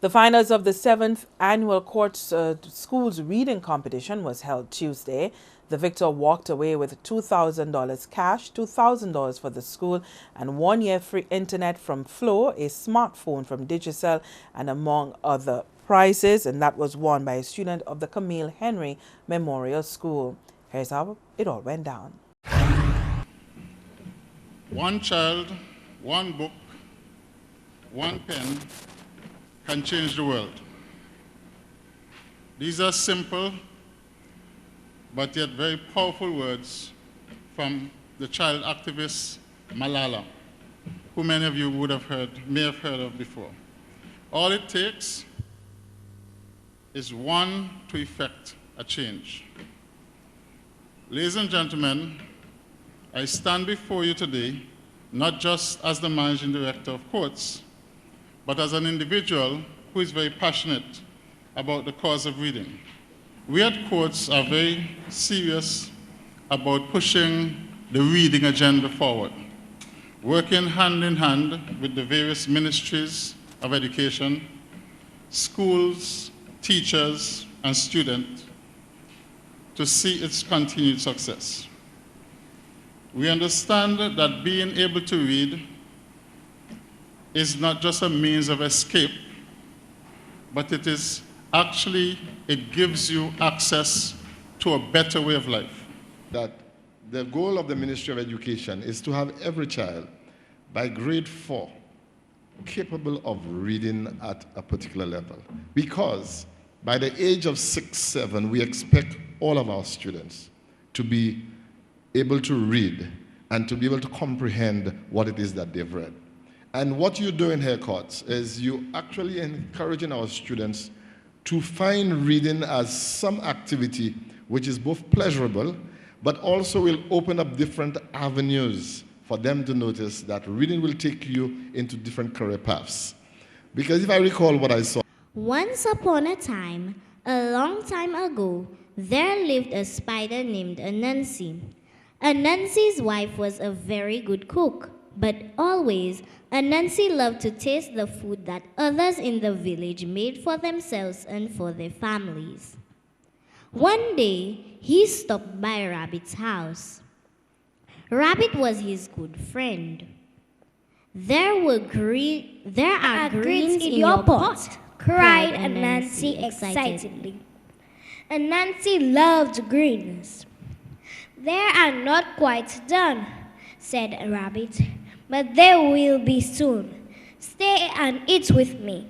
The finals of the 7th annual Courts Schools Reading Competition was held Tuesday. The victor walked away with $2,000 cash, $2,000 for the school, and 1 year free internet from Flow, a smartphone from Digicel, and among other prizes. And that was won by a student of the Camille Henry Memorial School. Here's how it all went down. One child, one book, one pen can change the world. These are simple but yet very powerful words from the child activist Malala, who many of you may have heard of before. All it takes is one to effect a change. Ladies and gentlemen, I stand before you today not just as the managing director of Courts, but as an individual who is very passionate about the cause of reading. We at Courts are very serious about pushing the reading agenda forward, working hand in hand with the various ministries of education, schools, teachers, and students to see its continued success. We understand that being able to read is not just a means of escape, but it gives you access to a better way of life. That the goal of the Ministry of Education is to have every child by grade 4 capable of reading at a particular level. Because by the age of 6, 7, we expect all of our students to be able to read and to be able to comprehend what it is that they've read. And what you do in Hair Courts is you actually encouraging our students to find reading as some activity which is both pleasurable, but also will open up different avenues for them to notice that reading will take you into different career paths. Because if I recall what I saw. Once upon a time, a long time ago, there lived a spider named Anansi. Anansi's wife was a very good cook, but always Anansi loved to taste the food that others in the village made for themselves and for their families. One day, he stopped by Rabbit's house. Rabbit was his good friend. There are greens in your pot, cried Anansi excitedly. Anansi loved greens. They are not quite done, said Rabbit, but they will be soon. Stay and eat with me.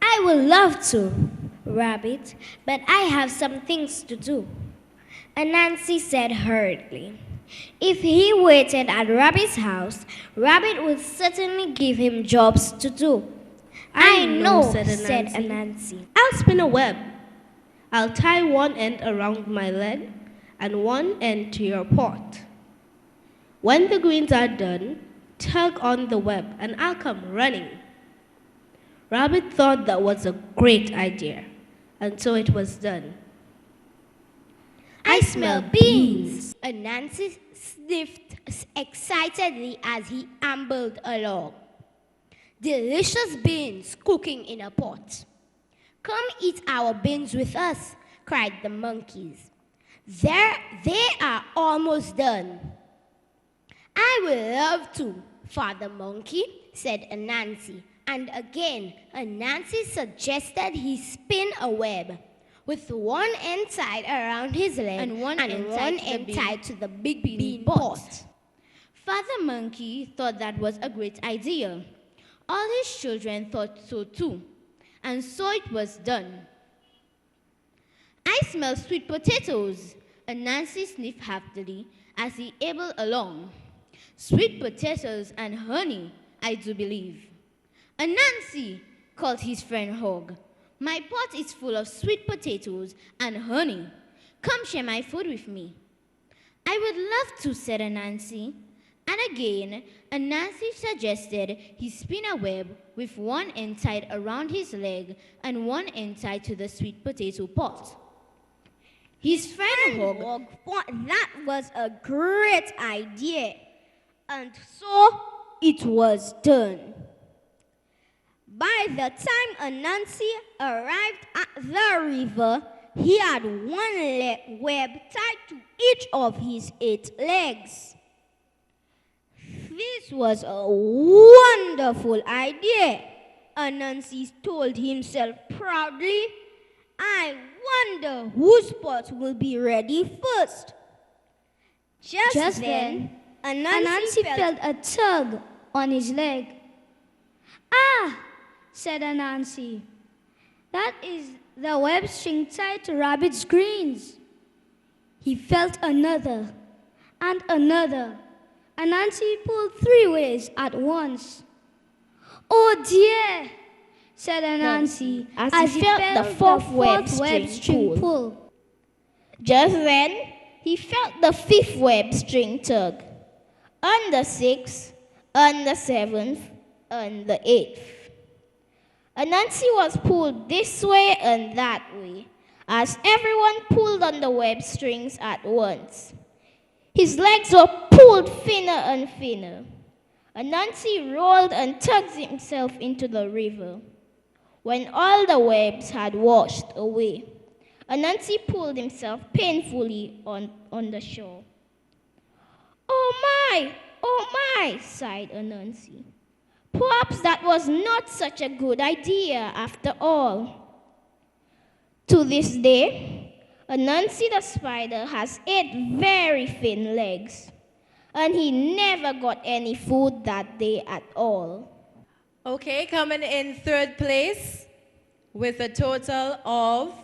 I will love to, Rabbit, but I have some things to do, Anansi said hurriedly. If he waited at Rabbit's house, Rabbit would certainly give him jobs to do. I know, said Anansi. I'll spin a web. I'll tie one end around my leg and one end to your pot. When the greens are done, tug on the web and I'll come running. Rabbit thought that was a great idea, and so it was done. I smell beans, Anansi sniffed excitedly as he ambled along. Delicious beans cooking in a pot. Come eat our beans with us, cried the monkeys. They are almost done. I would love to, Father Monkey, said Anansi. And again, Anansi suggested he spin a web with one end tied around his leg and one end tied to the big bean pot. Father Monkey thought that was a great idea. All his children thought so too, and so it was done. I smell sweet potatoes, Anansi sniffed happily as he ambled along. Sweet potatoes and honey, I do believe. Anansi, called his friend Hog, my pot is full of sweet potatoes and honey. Come share my food with me. I would love to, said Anansi. And again, Anansi suggested he spin a web with one end tied around his leg and one end tied to the sweet potato pot. His friend Hog thought that was a great idea, and so it was done. By the time Anansi arrived at the river, he had one web tied to each of his 8 legs. This was a wonderful idea, Anansi told himself proudly. I wonder whose pot will be ready first. Just then, Anansi felt a tug on his leg. Ah, said Anansi. That is the web string tied to Rabbit's greens. He felt another and another. Anansi pulled 3 ways at once. Oh dear, said Anansi as he felt the fourth web string pull. Just then, he felt the 5th web string tug, on the 6th, on the 7th, on the 8th. Anansi was pulled this way and that way, as everyone pulled on the web strings at once. His legs were pulled thinner and thinner. Anansi rolled and tugged himself into the river. When all the webs had washed away, Anansi pulled himself painfully on the shore. Oh my, sighed Anansi. Perhaps that was not such a good idea after all. To this day, Anansi the spider has 8 very thin legs, and he never got any food that day at all. Okay, coming in 3rd place with a total of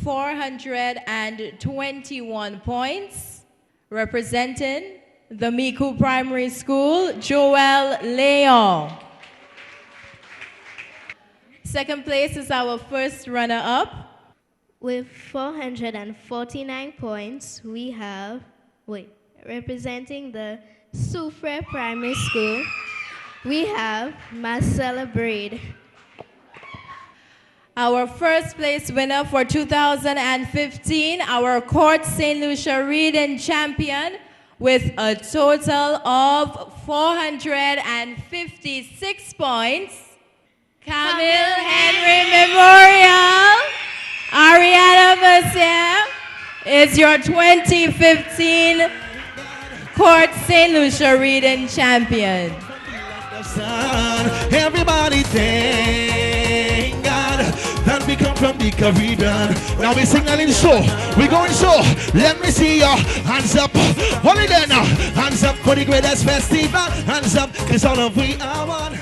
421 points, representing the Miku Primary School, Joel Leon. 2nd place is our first runner-up. With 449 points, we have, representing the Soufre Primary School, we have Marcella Braid. Our first place winner for 2015, our Court St. Lucia Reading Champion, with a total of 456 points. Camille Henry Memorial, Ariana Mercier is your 2015 Court St. Lucia Reading Champion. Everybody thank God that we come from the Caribbean. Now we're signaling so. We're going so. Let me see your hands up. Hold it there now. Hands up for the greatest festival. Hands up, cause all of we are one.